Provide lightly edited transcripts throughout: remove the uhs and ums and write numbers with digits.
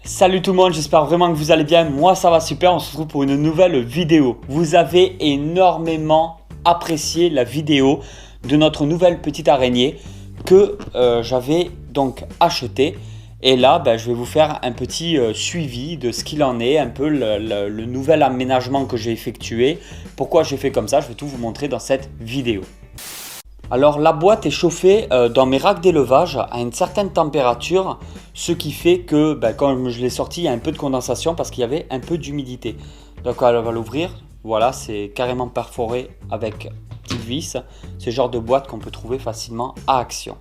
Salut tout le monde, j'espère vraiment que vous allez bien. Moi ça va super, on se retrouve pour une nouvelle vidéo. Vous avez énormément apprécié la vidéo de notre nouvelle petite araignée que j'avais donc acheté. Et là, je vais vous faire un petit suivi de ce qu'il en est, un peu le nouvel aménagement que j'ai effectué. Pourquoi j'ai fait comme ça, je vais tout vous montrer dans cette vidéo. Alors la boîte est chauffée dans mes racks d'élevage à une certaine température, ce qui fait que quand je l'ai sorti, il y a un peu de condensation parce qu'il y avait un peu d'humidité. Donc on va l'ouvrir, voilà, c'est carrément perforé avec petite vis, ce genre de boîte qu'on peut trouver facilement à Action.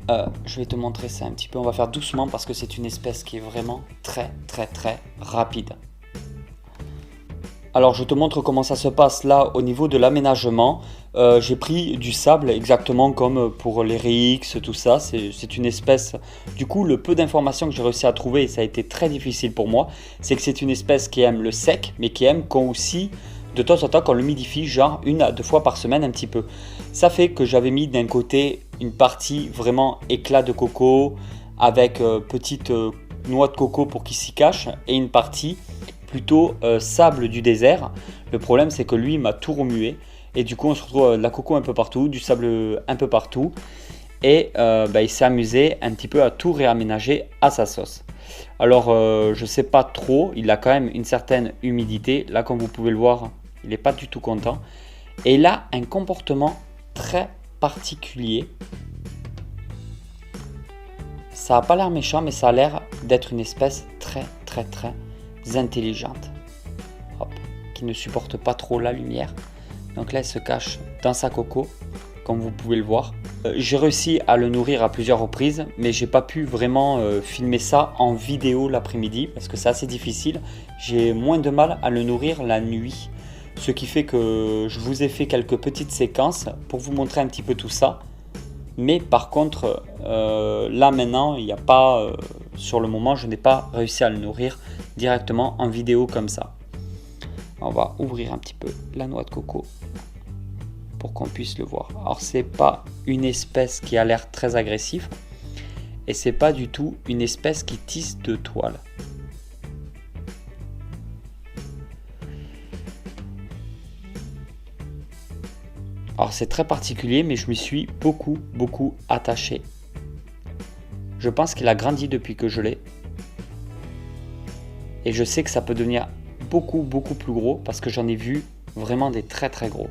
Je vais te montrer ça un petit peu, on va faire doucement parce que c'est une espèce qui est vraiment très rapide. Alors je te montre comment ça se passe là au niveau de l'aménagement. J'ai pris du sable exactement comme pour les RX, tout ça. C'est une espèce, du coup le peu d'informations que j'ai réussi à trouver, et ça a été très difficile pour moi, c'est que c'est une espèce qui aime le sec, mais qui aime qu'on aussi, de temps en temps, qu'on l'humidifie, genre 1 à 2 fois par semaine un petit peu. Ça fait que j'avais mis d'un côté une partie vraiment éclat de coco, avec petite noix de coco pour qu'il s'y cache, et une partie plutôt sable du désert. Le problème c'est que lui m'a tout remué et du coup on se retrouve de la coco un peu partout, du sable un peu partout et il s'est amusé un petit peu à tout réaménager à sa sauce. Alors je sais pas trop, il a quand même une certaine humidité, là comme vous pouvez le voir il n'est pas du tout content et il a un comportement très particulier. Ça n'a pas l'air méchant mais ça a l'air d'être une espèce très intelligente. Hop, qui ne supporte pas trop la lumière. Donc là, elle se cache dans sa coco, comme vous pouvez le voir. J'ai réussi à le nourrir à plusieurs reprises, mais j'ai pas pu vraiment filmer ça en vidéo l'après-midi parce que c'est assez difficile. J'ai moins de mal à le nourrir la nuit, ce qui fait que je vous ai fait quelques petites séquences pour vous montrer un petit peu tout ça. Mais par contre, là maintenant, il n'y a pas, sur le moment, je n'ai pas réussi à le nourrir directement en vidéo comme ça. On va ouvrir un petit peu la noix de coco pour qu'on puisse le voir. Alors c'est pas une espèce qui a l'air très agressif et c'est pas du tout une espèce qui tisse de toile. Alors c'est très particulier mais je me suis beaucoup attaché. Je pense qu'il a grandi depuis que je l'ai. Et je sais que ça peut devenir beaucoup plus gros parce que j'en ai vu vraiment des très gros.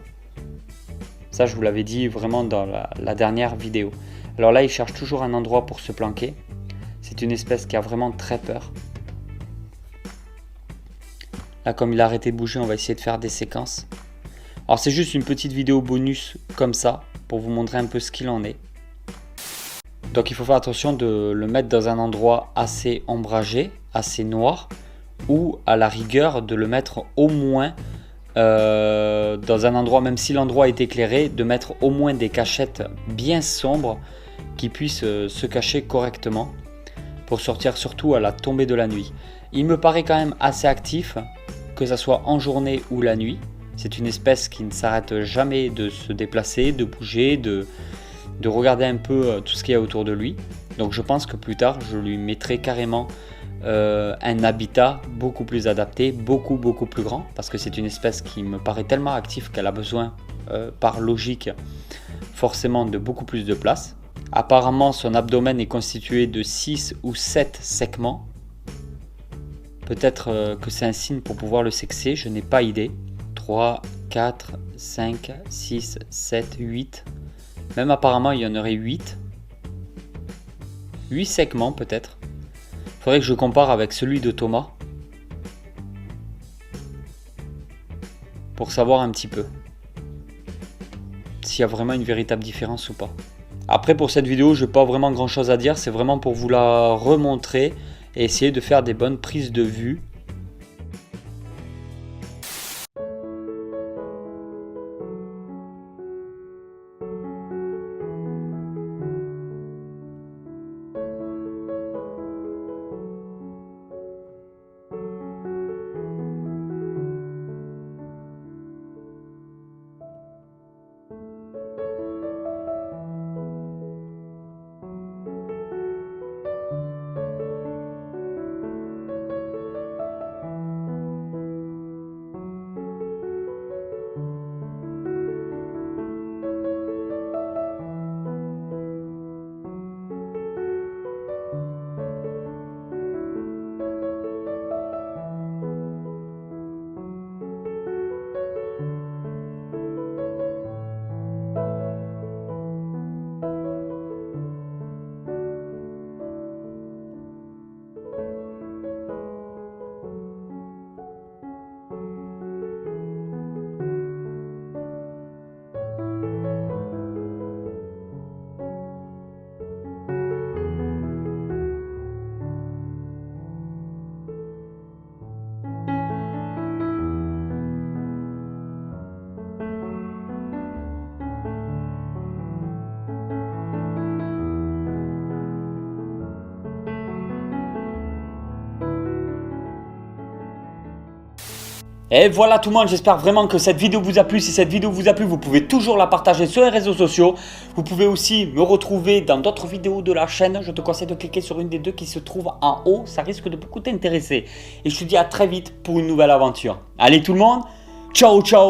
Ça je vous l'avais dit vraiment dans la dernière vidéo. Alors là il cherche toujours un endroit pour se planquer. C'est une espèce qui a vraiment très peur. Là comme il a arrêté de bouger, on va essayer de faire des séquences. Alors c'est juste une petite vidéo bonus comme ça pour vous montrer un peu ce qu'il en est. Donc il faut faire attention de le mettre dans un endroit assez ombragé, assez noir, ou à la rigueur de le mettre au moins dans un endroit, même si l'endroit est éclairé, de mettre au moins des cachettes bien sombres qui puissent se cacher correctement pour sortir surtout à la tombée de la nuit. Il me paraît quand même assez actif, que ce soit en journée ou la nuit. C'est une espèce qui ne s'arrête jamais de se déplacer, de bouger, de regarder un peu tout ce qu'il y a autour de lui. Donc je pense que plus tard je lui mettrai carrément un habitat beaucoup plus adapté, beaucoup plus grand, parce que c'est une espèce qui me paraît tellement active qu'elle a besoin par logique forcément de beaucoup plus de place. Apparemment son abdomen est constitué de 6 ou 7 segments. Peut-être que c'est un signe pour pouvoir le sexer, je n'ai pas idée. 3, 4, 5, 6, 7, 8. Même apparemment il y en aurait 8. 8 segments peut-être. Faudrait que je compare avec celui de Thomas pour savoir un petit peu s'il y a vraiment une véritable différence ou pas. Après pour cette vidéo je n'ai pas vraiment grand chose à dire, c'est vraiment pour vous la remontrer et essayer de faire des bonnes prises de vue. Et voilà tout le monde, j'espère vraiment que cette vidéo vous a plu. Si cette vidéo vous a plu, vous pouvez toujours la partager sur les réseaux sociaux. Vous pouvez aussi me retrouver dans d'autres vidéos de la chaîne. Je te conseille de cliquer sur une des deux qui se trouve en haut. Ça risque de beaucoup t'intéresser. Et je te dis à très vite pour une nouvelle aventure. Allez tout le monde, ciao ciao.